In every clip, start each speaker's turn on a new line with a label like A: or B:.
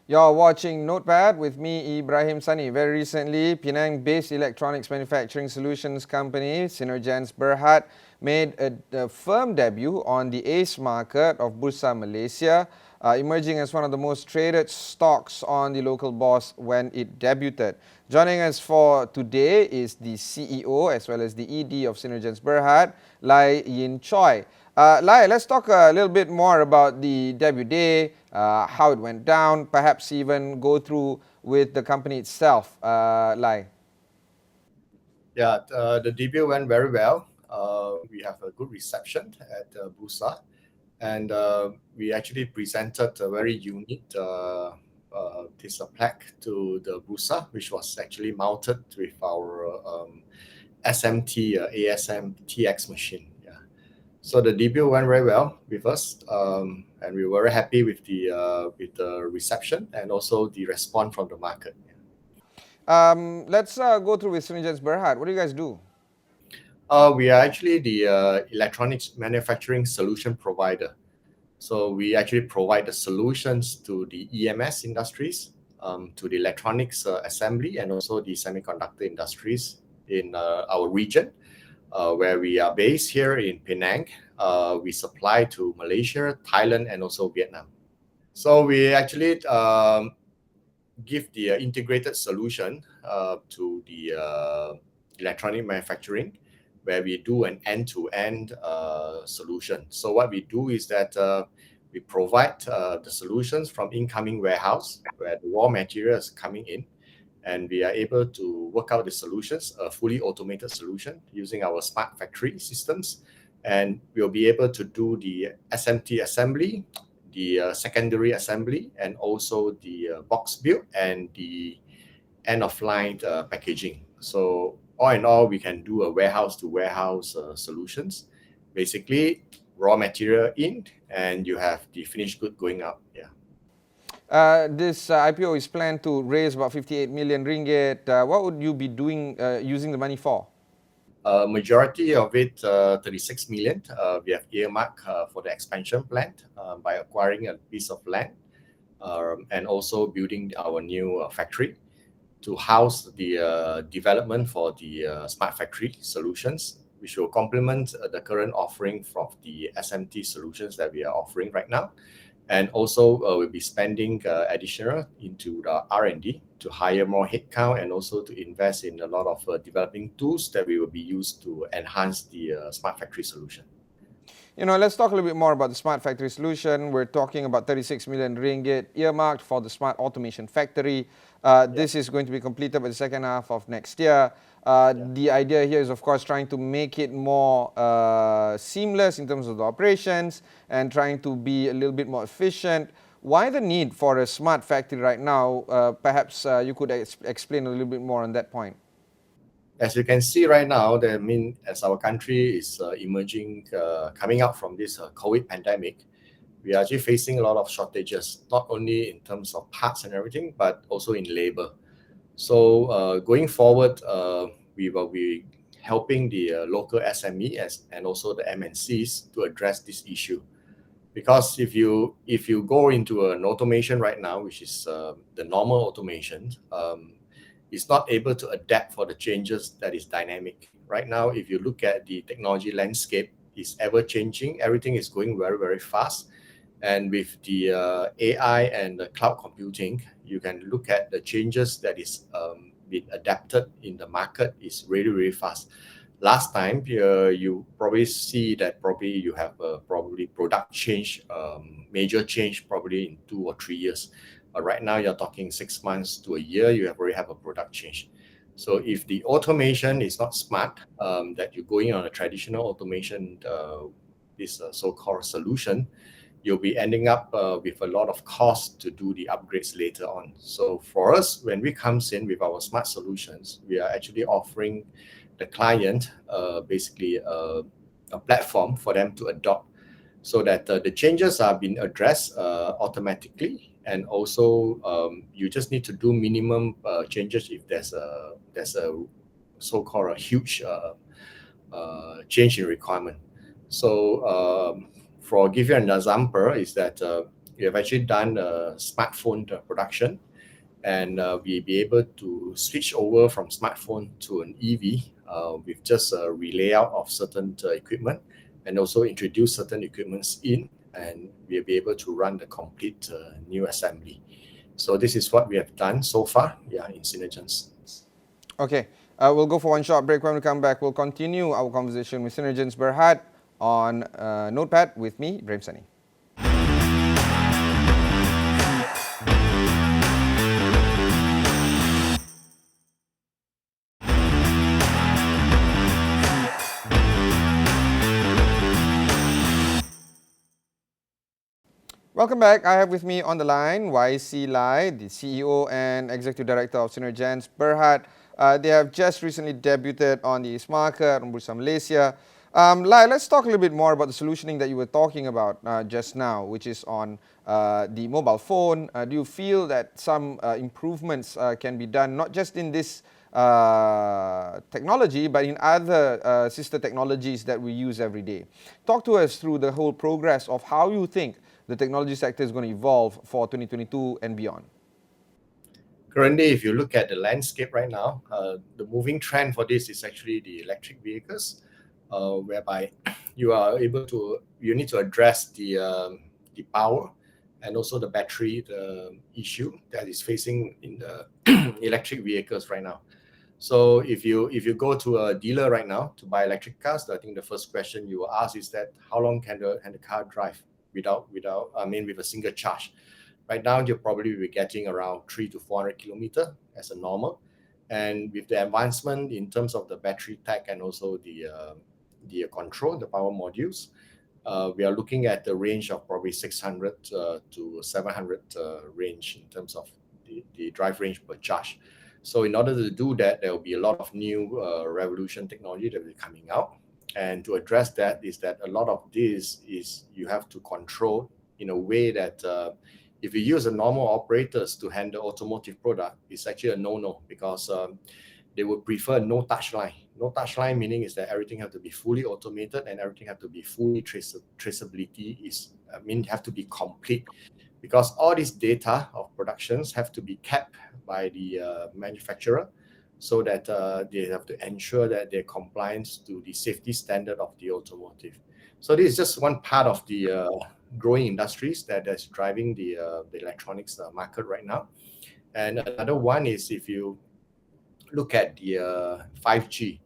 A: You're watching Notepad with me, Ibrahim Sani. Very recently, Penang-based electronics manufacturing solutions company Synergens Berhad made a firm debut on the ACE market of Bursa Malaysia, emerging as one of the most traded stocks on the local bourse when it debuted. Joining us for today is the CEO as well as the ED of Synergens Berhad, Lai Yin Choi. Lai, let's talk a little bit more about the debut day, how it went down, perhaps even go through with the company itself. Lai.
B: Yeah, the debut went very well. We have a good reception at Bursa, and we actually presented a very unique this plaque to the Bursa, which was actually mounted with our SMT ASM TX machine. Yeah, so the debut went very well with us, and we were very happy with the reception and also the response from the market.
A: Let's go through with Synergens Berhad. What do you guys do?
B: We are actually the electronics manufacturing solution provider. So we actually provide the solutions to the EMS industries, to the electronics assembly, and also the semiconductor industries in our region, where we are based here in Penang. We supply to Malaysia, Thailand, and also Vietnam. So we actually give the integrated solution to the electronic manufacturing, where we do an end-to-end solution. So what we do is that we provide the solutions from incoming warehouse, where the raw material is coming in, and we are able to work out the solutions, a fully automated solution using our smart factory systems, and we'll be able to do the SMT assembly, the secondary assembly, and also the box build and the end-of-line packaging. So all in all, we can do a warehouse-to-warehouse solutions. Basically, raw material in, and you have the finished good going out. Yeah.
A: This IPO is planned to raise about 58 million ringgit. What would you be doing using the money for?
B: Majority of it, 36 million, we have earmarked for the expansion plan by acquiring a piece of land and also building our new factory to house the development for the smart factory solutions, which will complement the current offering from the SMT solutions that we are offering right now. And also, we'll be spending additional into the R&D to hire more headcount and also to invest in a lot of developing tools that we will be used to enhance the smart factory solution.
A: Let's talk a little bit more about the smart factory solution. We're talking about 36 million ringgit earmarked for the smart automation factory. This is going to be completed by the second half of next year. The idea here is, of course, trying to make it more seamless in terms of the operations and trying to be a little bit more efficient. Why the need for a smart factory right now? Perhaps you could explain a little bit more on that point.
B: As you can see right now, as our country is emerging, coming out from this COVID pandemic, we are actually facing a lot of shortages, not only in terms of parts and everything, but also in labor. So going forward, we will be helping the local SMEs and also the MNCs to address this issue. Because if you go into an automation right now, which is the normal automation, it's not able to adapt for the changes that is dynamic. Right now, if you look at the technology landscape, it's ever changing. Everything is going very, very fast. And with the AI and the cloud computing, you can look at the changes that is being adapted in the market is really, really fast. Last time, you probably see that you have probably product change, major change probably in 2 or 3 years. Right now, you're talking 6 months to a year, you already have a product change. So if the automation is not smart, that you're going on a traditional automation, this so-called solution, you'll be ending up with a lot of cost to do the upgrades later on. So for us, when we comes in with our smart solutions, we are actually offering the client basically a platform for them to adopt, so that the changes are being addressed automatically, and also you just need to do minimum changes if there's a so-called a huge change in requirement. So for give you an example is that we have actually done smartphone production, and we'll be able to switch over from smartphone to an EV with just a relayout of certain equipment, and also introduce certain equipments in, and we'll be able to run the complete new assembly. So this is what we have done so far, in Synergens.
A: Okay, we'll go for one short break. When we come back, we'll continue our conversation with Synergens Berhad on Notepad with me, Ibrahim Sani. Welcome back. I have with me on the line YC Lai, the CEO and Executive Director of Synergens Berhad. They have just recently debuted on the ACE market, on Bursa Malaysia. Lai, let's talk a little bit more about the solutioning that you were talking about just now, which is on the mobile phone. Do you feel that some improvements can be done, not just in this technology, but in other sister technologies that we use every day? Talk to us through the whole progress of how you think the technology sector is going to evolve for 2022 and beyond.
B: Currently, if you look at the landscape right now, the moving trend for this is actually the electric vehicles, whereby you need to address the power and also the battery issue that is facing in the electric vehicles right now. So if you go to a dealer right now to buy electric cars, I think the first question you will ask is that how long can the car drive with a single charge? Right now, you'll probably be getting around 300 to 400 kilometers as a normal. And with the advancement in terms of the battery tech and also the control, the power modules, we are looking at the range of probably 600 to 700 range in terms of the drive range per charge. So in order to do that, there will be a lot of new revolution technology that will be coming out. And to address that is that a lot of this is you have to control in a way that if you use a normal operators to handle automotive product, it's actually a no-no, because they would prefer no touch line. No touch line meaning is that everything have to be fully automated and everything have to be fully traceability have to be complete, because all this data of productions have to be kept by the manufacturer, so that they have to ensure that they're compliant to the safety standard of the automotive. So this is just one part of the growing industries that's driving the electronics market right now. And another one is if you look at the 5G.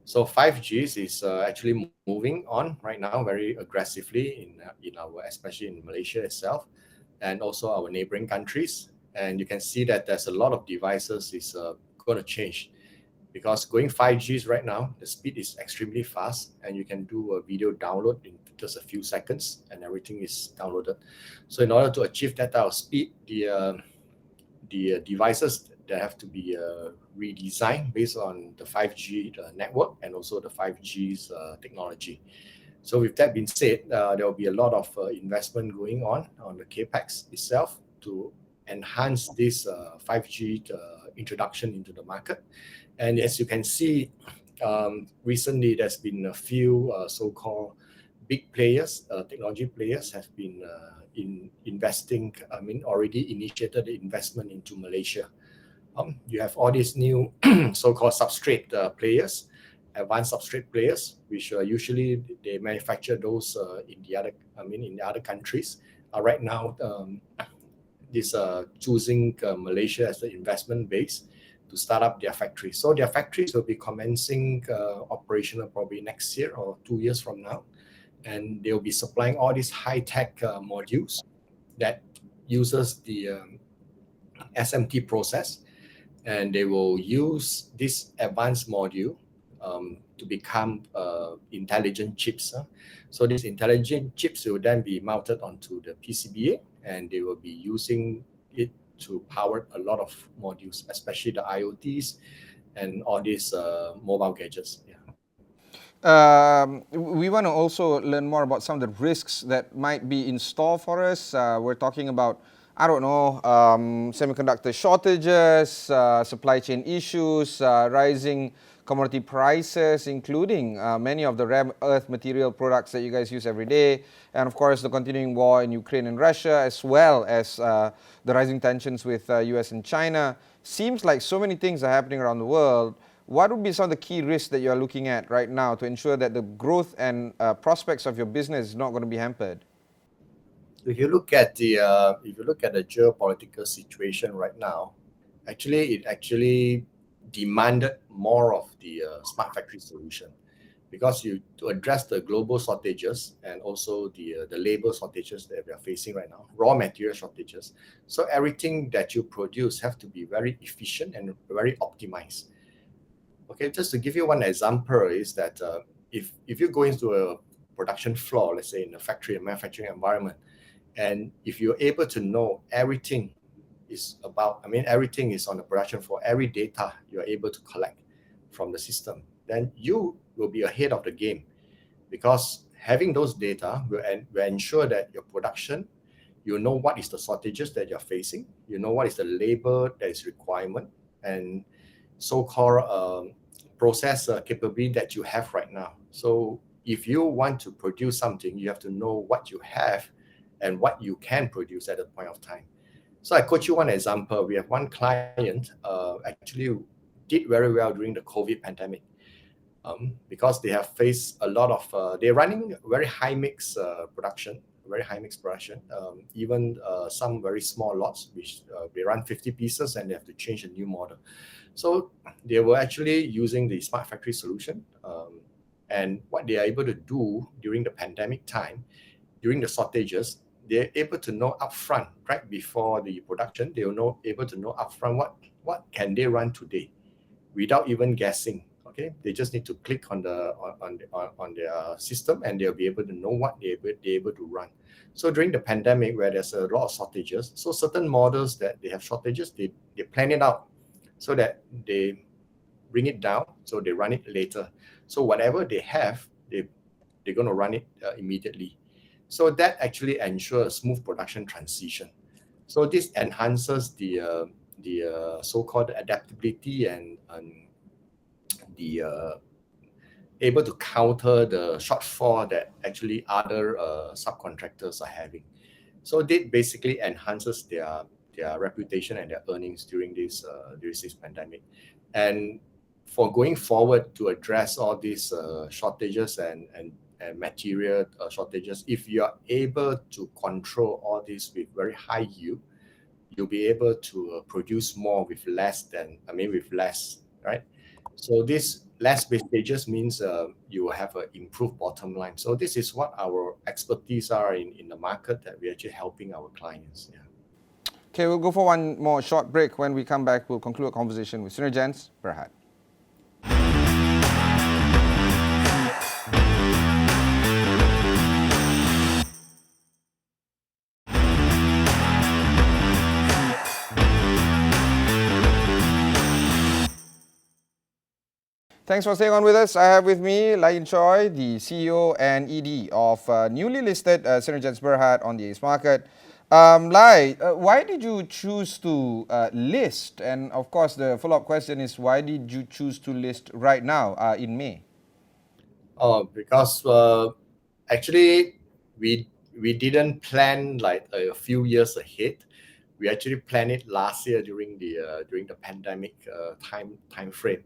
B: So 5G is actually moving on right now very aggressively in our, especially in Malaysia itself, and also our neighboring countries. And you can see that there's a lot of devices is going to change, because going 5G right now, the speed is extremely fast, and you can do a video download in just a few seconds, and everything is downloaded. So in order to achieve that type of speed, the devices that have to be redesigned based on the 5G network and also the 5G's technology. So with that being said, there will be a lot of investment going on the CAPEX itself to enhance this 5G introduction into the market. And as you can see, recently there's been a few so-called big players, technology players have been investing, already initiated the investment into Malaysia. You have all these new so-called substrate players, advanced substrate players, which usually they manufacture those in the other countries. Right now, this choosing Malaysia as the investment base to start up their factories. So their factories will be commencing operational probably next year or 2 years from now. And they'll be supplying all these high-tech modules that uses the SMT process. And they will use this advanced module to become intelligent chips. So these intelligent chips will then be mounted onto the PCBA, and they will be using it to power a lot of modules, especially the IoTs and all these mobile gadgets.
A: We want to also learn more about some of the risks that might be in store for us. We're talking about, semiconductor shortages, supply chain issues, rising commodity prices, including many of the rare earth material products that you guys use every day, and of course the continuing war in Ukraine and Russia, as well as the rising tensions with US and China. Seems like so many things are happening around the world. What would be some of the key risks that you're looking at right now to ensure that the growth and prospects of your business is not going to be hampered?
B: If you look at the geopolitical situation right now, it actually demanded more of the smart factory solution, because to address the global shortages and also the labor shortages that we are facing right now, raw material shortages. So everything that you produce have to be very efficient and very optimized. Okay, just to give you one example is that if you go into a production floor, let's say in a factory, a manufacturing environment, and if you're able to know everything everything is on the production floor, every data you're able to collect from the system, then you will be ahead of the game, because having those data will ensure that your production, you know what is the shortages that you're facing, you know what is the labor that is requirement, and so-called process capability that you have right now. So if you want to produce something, you have to know what you have and what you can produce at a point of time. So I quote you one example. We have one client actually did very well during the COVID pandemic, because they have faced a lot of, they're running very high mix production, even some very small lots, which they run 50 pieces and they have to change a new model. So they were actually using the smart factory solution. And what they are able to do during the pandemic time, during the shortages, they're able to know upfront, right before the production, they will able to know upfront what can they run today without even guessing. Okay, they just need to click on their system and they'll be able to know what they're able to run. So during the pandemic, where there's a lot of shortages, so certain models that they have shortages, they plan it out so that they bring it down, so they run it later. So whatever they have, they're going to run it immediately. So that actually ensures a smooth production transition. So this enhances the so-called adaptability and the able to counter the shortfall that actually other subcontractors are having. So this basically enhances their reputation and their earnings during this pandemic. And for going forward to address all these shortages and material shortages, if you are able to control all this with very high yield, you'll be able to produce more with less, right? So this less wastages means you will have an improved bottom line. So this is what our expertise are in the market that we're actually helping our clients. Yeah.
A: Okay, we'll go for one more short break. When we come back, we'll conclude a conversation with Synergens Berhad. Thanks for staying on with us. I have with me Lai Yin Choi, the CEO and ED of newly listed Synergens Berhad on the ACE market. Lai, why did you choose to list? And of course, the follow-up question is, why did you choose to list right now in May?
B: Because actually we didn't plan like a few years ahead. We actually planned it last year during the pandemic time frame.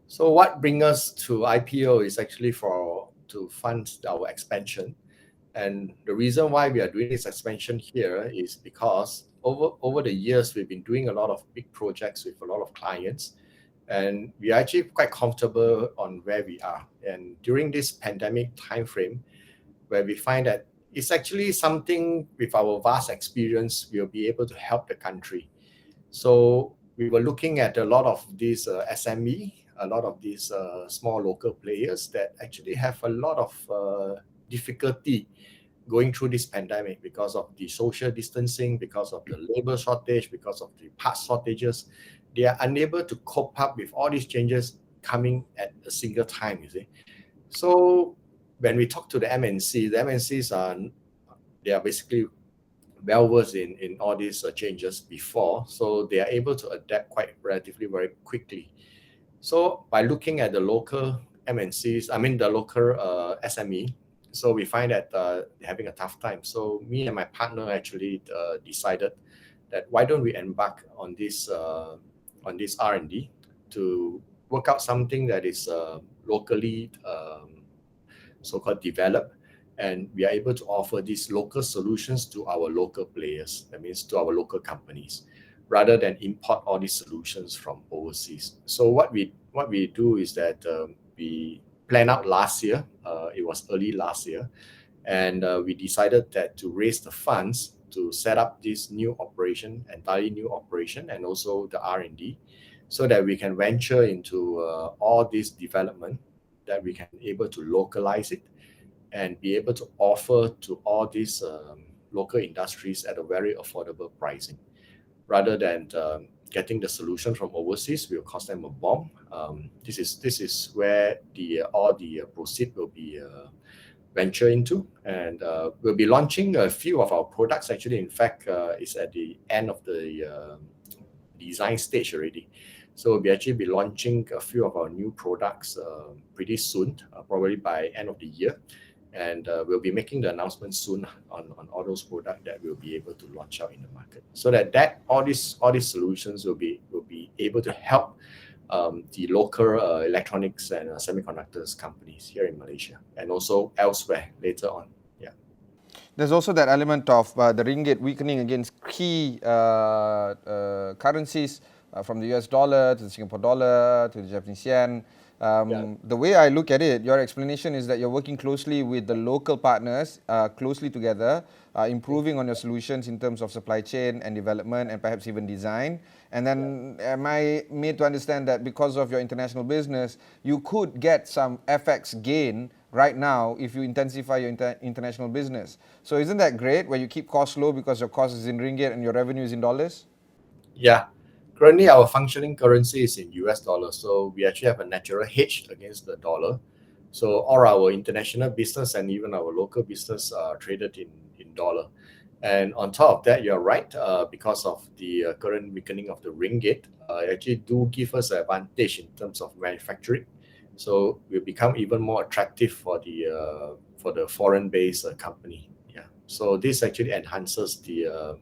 B: So what brings us to IPO is actually to fund our expansion. And the reason why we are doing this expansion here is because over the years, we've been doing a lot of big projects with a lot of clients. And we are actually quite comfortable on where we are. And during this pandemic timeframe, where we find that it's actually something with our vast experience, we'll be able to help the country. So we were looking at a lot of these SME, a lot of these small local players that actually have a lot of difficulty going through this pandemic because of the social distancing, because of the labor shortage, because of the parts shortages. They are unable to cope up with all these changes coming at a single time, you see. So when we talk to the MNCs they are basically well versed in all these changes before, so they are able to adapt quite relatively very quickly. So by looking at the local MNCs, I mean the local SME, so we find that they're having a tough time. So me and my partner actually decided that why don't we embark on this R&D to work out something that is locally so-called developed, and we are able to offer these local solutions to our local players. That means to our local companies, rather than import all these solutions from overseas. So what we do is that we planned out last year. It was early last year, and we decided that to raise the funds to set up this new operation, entirely new operation, and also the R&D, so that we can venture into all this development, that we can able to localize it and be able to offer to all these local industries at a very affordable pricing, rather than getting the solution from overseas will cost them a bomb. This is where all the proceed will be venture into, and we'll be launching a few of our products. Actually, in fact, it's at the end of the design stage already. So we'll actually be launching a few of our new products pretty soon, probably by end of the year. And we'll be making the announcement soon on all those products that we'll be able to launch out in the market. So that all these solutions will be able to help the local electronics and semiconductors companies here in Malaysia and also elsewhere later on. Yeah.
A: There's also that element of the ringgit weakening against key currencies, from the US dollar to the Singapore dollar to the Japanese yen. The way I look at it, your explanation is that you're working closely with the local partners, closely together, improving on your solutions in terms of supply chain and development and perhaps even design. And then am I made to understand that because of your international business, you could get some FX gain right now if you intensify your international business? So isn't that great where you keep costs low because your cost is in ringgit and your revenue is in dollars?
B: Yeah. Currently, our functioning currency is in US dollars, so we actually have a natural hedge against the dollar. So all our international business and even our local business are traded in dollar. And on top of that, you're right, because of the current weakening of the ringgit, it actually do give us an advantage in terms of manufacturing. So we'll become even more attractive for the foreign-based company. Yeah. So this actually enhances the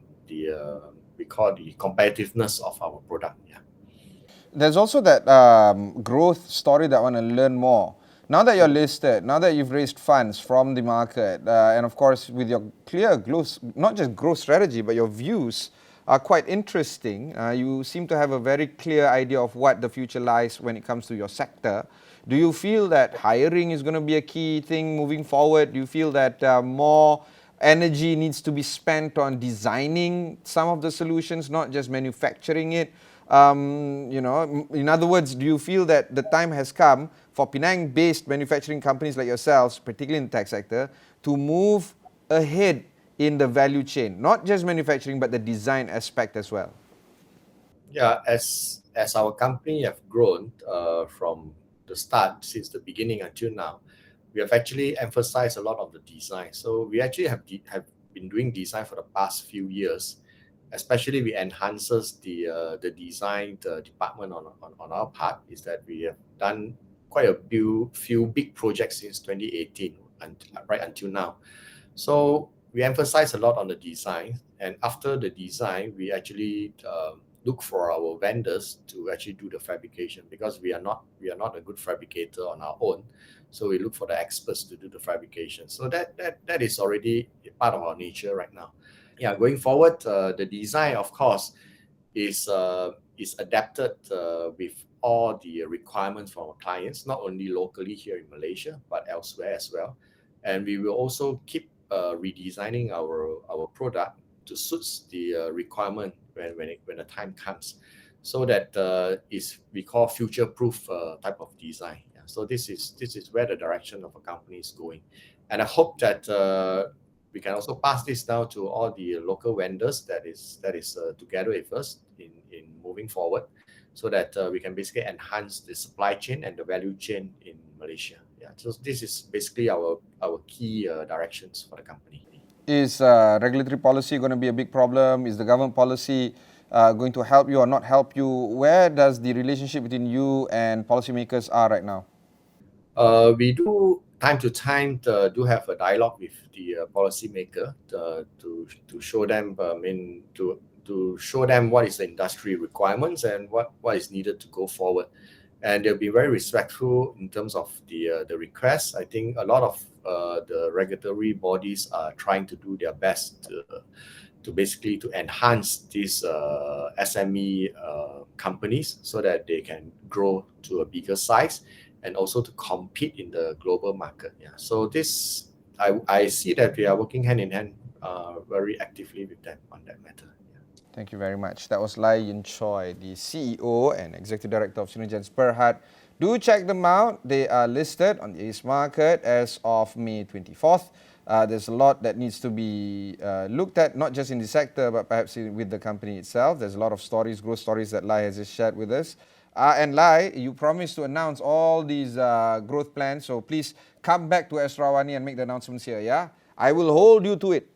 B: we call the competitiveness of our product. Yeah.
A: There's also that growth story that I want to learn more. Now that you're listed, now that you've raised funds from the market, and of course with your clear growth, not just growth strategy, but your views are quite interesting. You seem to have a very clear idea of what the future lies when it comes to your sector. Do you feel that hiring is going to be a key thing moving forward? Do you feel that more energy needs to be spent on designing some of the solutions, not just manufacturing it? In other words, do you feel that the time has come for Penang-based manufacturing companies like yourselves, particularly in the tech sector, to move ahead in the value chain, not just manufacturing, but the design aspect as well?
B: Yeah, as our company have grown from the start, since the beginning until now, we have actually emphasized a lot of the design. So we actually have been doing design for the past few years. Especially we enhances the design department on our part, is that we have done quite a few big projects since 2018 and right until now. So we emphasize a lot on the design, and after the design, we actually look for our vendors to actually do the fabrication, because we are not a good fabricator on our own. So we look for the experts to do the fabrication. So that is already part of our nature right now. Yeah, going forward, the design, of course, is adapted with all the requirements from our clients, not only locally here in Malaysia, but elsewhere as well. And we will also keep redesigning our product to suit the requirement when the time comes, so that we call future-proof type of design. Yeah. So this is where the direction of a company is going, and I hope that we can also pass this down to all the local vendors that is together with us in moving forward, so that we can basically enhance the supply chain and the value chain in Malaysia. Yeah, so this is basically our key directions for the company.
A: Is regulatory policy going to be a big problem? Is the government policy going to help you or not help you? Where does the relationship between you and policymakers are right now?
B: We do time to time do have a dialogue with the policymaker to show them, to show them what is the industry requirements and what is needed to go forward. And they'll be very respectful in terms of the requests. I think a lot of the regulatory bodies are trying to do their best to basically to enhance these SME companies so that they can grow to a bigger size and also to compete in the global market. Yeah. So this, I see that we are working hand in hand very actively with them on that matter.
A: Thank you very much. That was Lai Yin Choi, the CEO and Executive Director of Synergens Berhad. Do check them out. They are listed on the ACE market as of May 24th. There's a lot that needs to be looked at, not just in the sector, but perhaps with the company itself. There's a lot of stories, growth stories that Lai has just shared with us. And Lai, you promised to announce all these growth plans, so please come back to Esrawani and make the announcements here, yeah? I will hold you to it.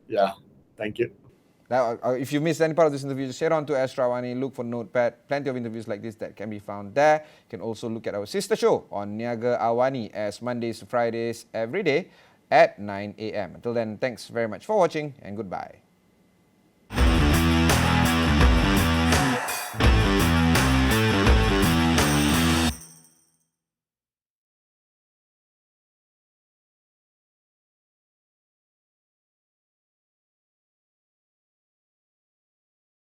B: Yeah, thank you.
A: Now, if you missed any part of this interview, just head on to Esrawani, look for Notepad. Plenty of interviews like this that can be found there. You can also look at our sister show on Niaga Awani as Mondays to Fridays every day at 9 a.m. Until then, thanks very much for watching and goodbye.